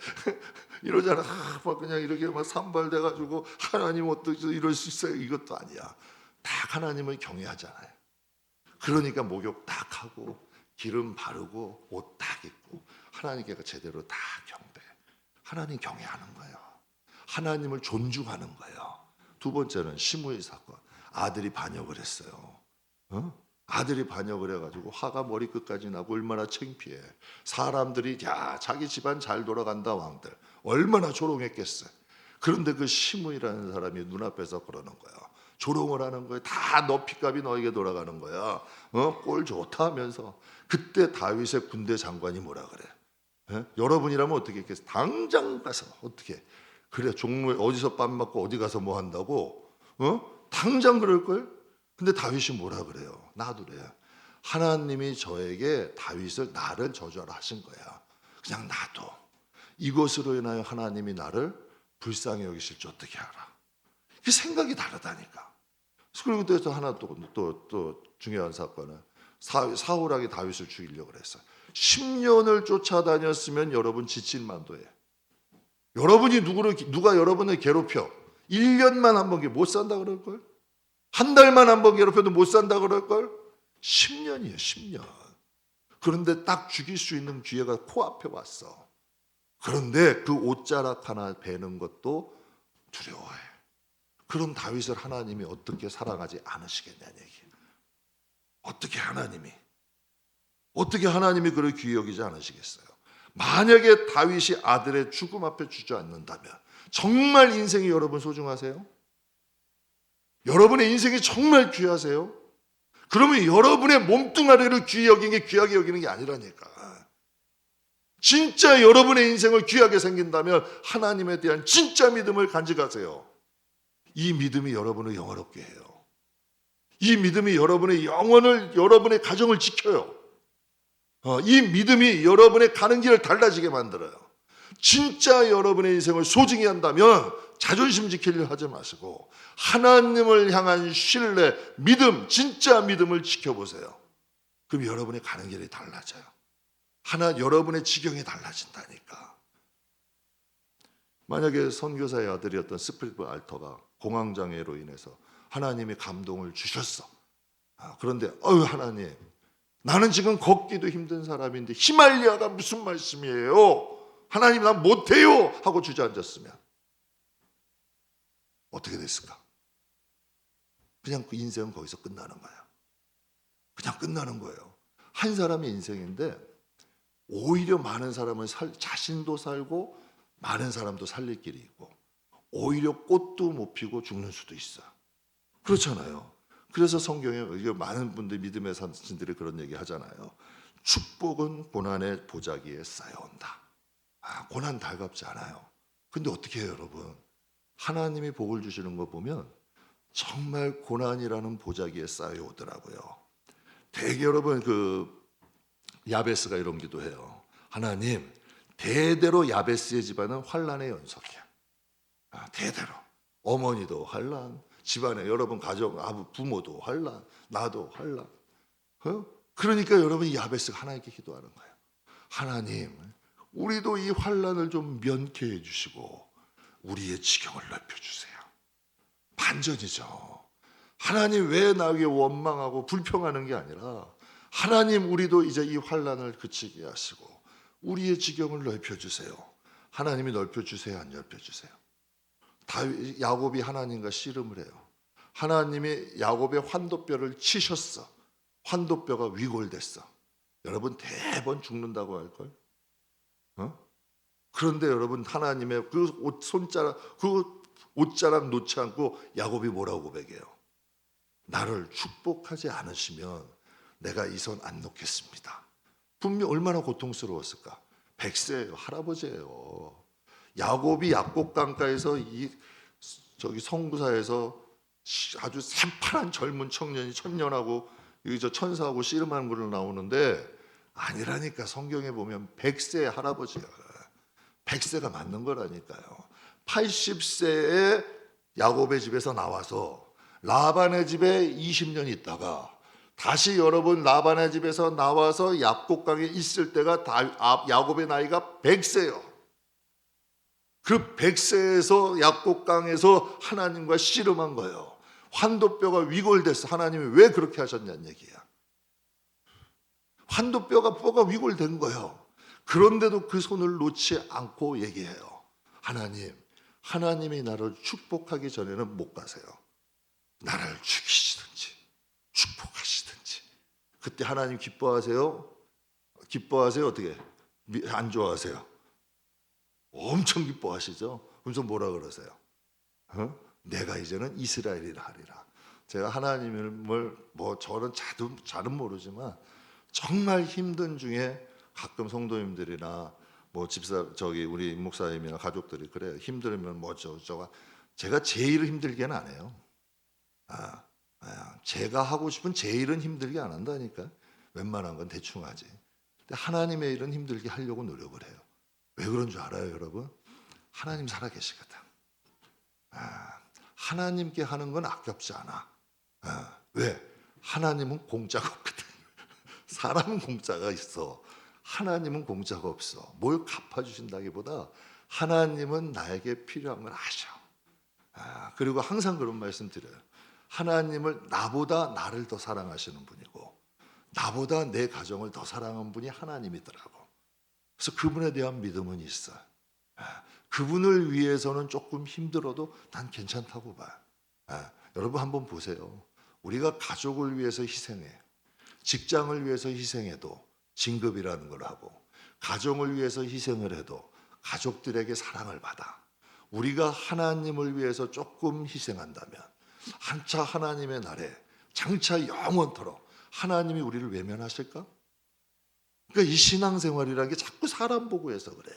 이러잖아. 막 그냥 이렇게 막 산발돼가지고 하나님 어떻게 이럴 수 있어요? 이것도 아니야. 딱 하나님을 경외하잖아요. 그러니까 목욕 딱 하고 기름 바르고 옷 딱 입고 하나님께 제대로 다 경배. 하나님 경외하는 거예요. 하나님을 존중하는 거예요. 두 번째는 시므이 사건. 아들이 반역을 했어요. 아들이 반역을 해가지고 화가 머리끝까지 나고 얼마나 창피해. 사람들이 야 자기 집안 잘 돌아간다 왕들 얼마나 조롱했겠어요. 그런데 그 시므이라는 사람이 눈앞에서 그러는 거야. 조롱을 하는 거야. 다 너 피값이 너에게 돌아가는 거야. 꼴 좋다 하면서 그때 다윗의 군대 장관이 뭐라 그래? 여러분이라면 어떻게 했겠어요? 당장 가서 어떻게? 그래 종로에 어디서 밥 먹고 어디 가서 뭐 한다고? 당장 그럴걸? 근데 다윗이 뭐라 그래요? 놔두래요. 하나님이 저에게 나를 저주하신 거야. 그냥 놔둬. 이것으로 인하여 하나님이 나를 불쌍히 여기실 줄 어떻게 알아? 그 생각이 다르다니까. 그리고 또 하나 또 중요한 사건은 사울왕이 다윗을 죽이려고 그랬어요. 10년을 쫓아다녔으면 여러분 지칠 만도해. 여러분이 누가 여러분을 괴롭혀 1년만 한 번 못 산다 그럴걸? 한 달만 한 번 괴롭혀도 못 산다 그럴걸? 10년이에요 10년. 그런데 딱 죽일 수 있는 기회가 코앞에 왔어. 그런데 그 옷자락 하나 베는 것도 두려워해. 그럼 다윗을 하나님이 어떻게 사랑하지 않으시겠냐는 얘기예요. 어떻게 하나님이 그를 귀히 여기지 않으시겠어요? 만약에 다윗이 아들의 죽음 앞에 주저앉는다면 정말 인생이 여러분 소중하세요? 여러분의 인생이 정말 귀하세요? 그러면 여러분의 몸뚱아리를 귀하게 여기는 게 아니라니까. 진짜 여러분의 인생을 귀하게 생긴다면 하나님에 대한 진짜 믿음을 간직하세요. 이 믿음이 여러분을 영화롭게 해요. 이 믿음이 여러분의 영혼을, 여러분의 가정을 지켜요. 이 믿음이 여러분의 가는 길을 달라지게 만들어요. 진짜 여러분의 인생을 소중히 한다면 자존심 지키려 하지 마시고 하나님을 향한 신뢰, 믿음, 진짜 믿음을 지켜보세요. 그럼 여러분의 가는 길이 달라져요. 여러분의 지경이 달라진다니까. 만약에 선교사의 아들이었던 스피릿 알터가 공황장애로 인해서 하나님이 감동을 주셨어. 그런데 하나님, 나는 지금 걷기도 힘든 사람인데 히말리아가 무슨 말씀이에요? 하나님 난 못해요 하고 주저앉았으면 어떻게 됐을까? 그냥 그 인생은 거기서 끝나는 거야. 그냥 끝나는 거예요. 한 사람의 인생인데 오히려 많은 사람을 자신도 살고 많은 사람도 살릴 길이 있고 오히려 꽃도 못 피고 죽는 수도 있어. 그렇잖아요. 그래서 성경에 많은 분들 믿음의 산신들이 그런 얘기 하잖아요. 축복은 고난의 보자기에 쌓여온다. 고난 달갑지 않아요. 근데 어떻게 해요, 여러분? 하나님이 복을 주시는 거 보면 정말 고난이라는 보자기에 쌓여오더라고요. 되게 여러분 야베스가 이런 기도해요. 하나님, 대대로 야베스의 집안은 환난의 연속이야. 대대로. 어머니도 환난, 집안에 여러분 가족, 부모도 환난, 나도 환난. 그러니까 여러분이 야베스가 하나님께 기도하는 거예요. 하나님, 우리도 이 환난을 좀 면케 해주시고 우리의 지경을 넓혀주세요. 반전이죠. 하나님 왜 나에게 원망하고 불평하는 게 아니라 하나님 우리도 이제 이 환난을 그치게 하시고 우리의 지경을 넓혀주세요. 하나님이 넓혀주세요, 안 넓혀주세요? 야곱이 하나님과 씨름을 해요. 하나님이 야곱의 환도뼈를 치셨어. 환도뼈가 위골됐어. 여러분 대번 죽는다고 할걸? 그런데 여러분 하나님의 그 옷자락 놓지 않고 야곱이 뭐라고 고백해요? 나를 축복하지 않으시면 내가 이 손 안 놓겠습니다. 분명 얼마나 고통스러웠을까. 100세예요. 할아버지예요. 야곱이 약곡 강가에서 저기 성부사에서 아주 새파란 젊은 청년이 천년하고 여기 저 천사하고 씨름하는 걸로 나오는데 아니라니까. 성경에 보면 100세의 할아버지야. 100세가 맞는 거라니까요. 80세에 야곱의 집에서 나와서 라반의 집에 20년 있다가 다시 여러분 라반의 집에서 나와서 약곡강에 있을 때가 야곱의 나이가 100세요. 그 100세에서 약곡강에서 하나님과 씨름한 거예요. 환도뼈가 위골됐어. 하나님이 왜 그렇게 하셨냐는 얘기야. 뼈가 위골된 거예요. 그런데도 그 손을 놓지 않고 얘기해요. 하나님이 나를 축복하기 전에는 못 가세요. 나를 죽이시든지 축복하시든지. 그때 하나님 기뻐하세요? 어떻게? 안 좋아하세요? 엄청 기뻐하시죠? 그래서 뭐라 그러세요? 내가 이제는 이스라엘이라 하리라. 제가 하나님을 저는 잘은 모르지만 정말 힘든 중에 가끔 성도님들이나 우리 목사님이나 가족들이 그래요. 힘들면 저가 제가 제 일을 힘들게는 안 해요. 제가 하고 싶은 제 일은 힘들게 안 한다니까. 웬만한 건 대충 하지. 근데 하나님의 일은 힘들게 하려고 노력을 해요. 왜 그런 줄 알아요, 여러분? 하나님 살아계시거든. 하나님께 하는 건 아깝지 않아. 왜? 하나님은 공짜가 없거든. 사람은 공짜가 있어. 하나님은 공짜가 없어. 뭘 갚아주신다기보다 하나님은 나에게 필요한 걸 아셔. 그리고 항상 그런 말씀 드려요. 하나님을 나보다 나를 더 사랑하시는 분이고 나보다 내 가정을 더 사랑하는 분이 하나님이더라고. 그래서 그분에 대한 믿음은 있어. 그분을 위해서는 조금 힘들어도 난 괜찮다고 봐. 여러분 한번 보세요. 우리가 가족을 위해서 희생해. 직장을 위해서 희생해도 진급이라는 걸 하고 가정을 위해서 희생을 해도 가족들에게 사랑을 받아. 우리가 하나님을 위해서 조금 희생한다면 한차 하나님의 날에 장차 영원토록 하나님이 우리를 외면하실까? 그러니까 이 신앙생활이라는 게 자꾸 사람 보고 해서 그래.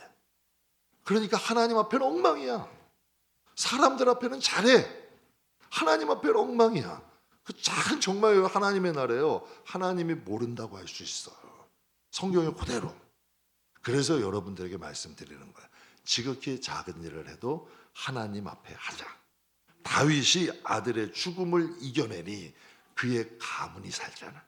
그러니까 하나님 앞에는 엉망이야. 사람들 앞에는 잘해. 하나님 앞에는 엉망이야. 그 작은 정말 하나님의 나라예요. 하나님이 모른다고 할 수 있어요. 성경의 그대로. 그래서 여러분들에게 말씀드리는 거예요. 지극히 작은 일을 해도 하나님 앞에 하자. 다윗이 아들의 죽음을 이겨내니 그의 가문이 살잖아.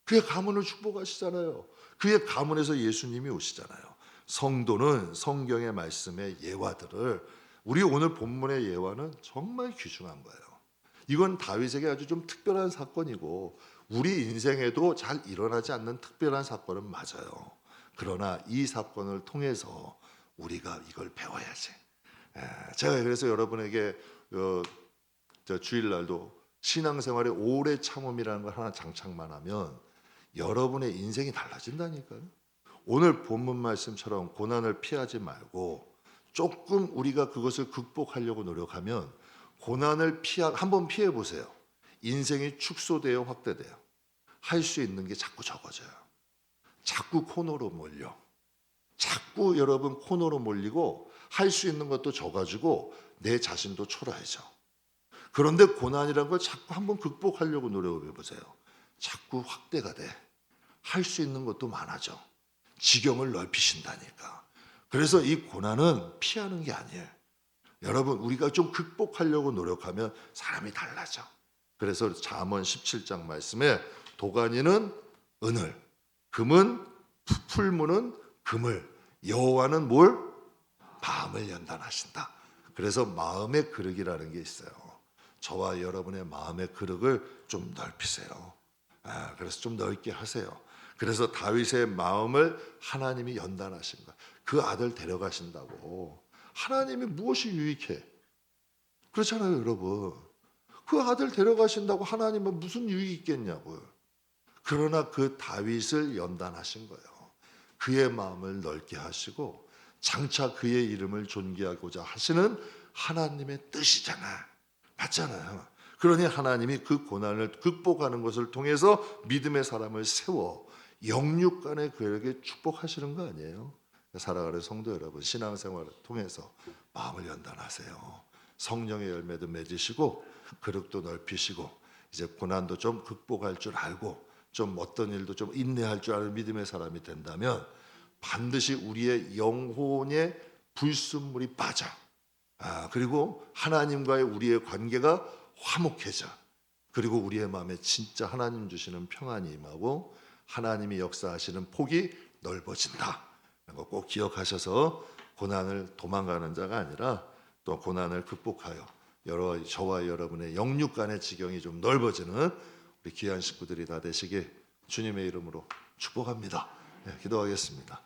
그의 가문을 축복하시잖아요. 그의 가문에서 예수님이 오시잖아요. 성도는 성경의 말씀의 예화들을 우리 오늘 본문의 예화는 정말 귀중한 거예요. 이건 다윗에게 아주 좀 특별한 사건이고 우리 인생에도 잘 일어나지 않는 특별한 사건은 맞아요. 그러나 이 사건을 통해서 우리가 이걸 배워야지. 제가 그래서 여러분에게 주일날도 신앙생활의 오래 참음이라는 걸 하나 장착만 하면 여러분의 인생이 달라진다니까요. 오늘 본문 말씀처럼 고난을 피하지 말고 조금 우리가 그것을 극복하려고 노력하면 고난을 한번 피해 보세요. 인생이 축소돼요, 확대돼요. 할 수 있는 게 자꾸 적어져요. 자꾸 코너로 몰려. 자꾸 여러분 코너로 몰리고 할 수 있는 것도 적어지고 내 자신도 초라해져. 그런데 고난이라는 걸 자꾸 한번 극복하려고 노력해 보세요. 자꾸 확대가 돼. 할 수 있는 것도 많아져. 지경을 넓히신다니까. 그래서 이 고난은 피하는 게 아니에요. 여러분 우리가 좀 극복하려고 노력하면 사람이 달라져. 그래서 잠언 17장 말씀에 도가니는 은을, 금은 풀무는 금을, 여호와는 뭘? 마음을 연단하신다. 그래서 마음의 그릇이라는 게 있어요. 저와 여러분의 마음의 그릇을 좀 넓히세요. 그래서 좀 넓게 하세요. 그래서 다윗의 마음을 하나님이 연단하신 거예요. 그 아들 데려가신다고. 하나님이 무엇이 유익해? 그렇잖아요, 여러분. 그 아들 데려가신다고 하나님은 무슨 유익이 있겠냐고요. 그러나 그 다윗을 연단하신 거예요. 그의 마음을 넓게 하시고 장차 그의 이름을 존귀하고자 하시는 하나님의 뜻이잖아. 맞잖아요. 그러니 하나님이 그 고난을 극복하는 것을 통해서 믿음의 사람을 세워 영육 간의 그에게 축복하시는 거 아니에요? 살아가는 성도 여러분, 신앙생활을 통해서 마음을 연단하세요. 성령의 열매도 맺으시고 그릇도 넓히시고 이제 고난도 좀 극복할 줄 알고 좀 어떤 일도 좀 인내할 줄 아는 믿음의 사람이 된다면 반드시 우리의 영혼의 불순물이 빠져. 그리고 하나님과의 우리의 관계가 화목해져. 그리고 우리의 마음에 진짜 하나님 주시는 평안이 임하고 하나님이 역사하시는 폭이 넓어진다. 이거 꼭 기억하셔서 고난을 도망가는 자가 아니라 또 고난을 극복하여 저와 여러분의 영육 간의 지경이 좀 넓어지는 우리 귀한 식구들이 다 되시길 주님의 이름으로 축복합니다. 네, 기도하겠습니다.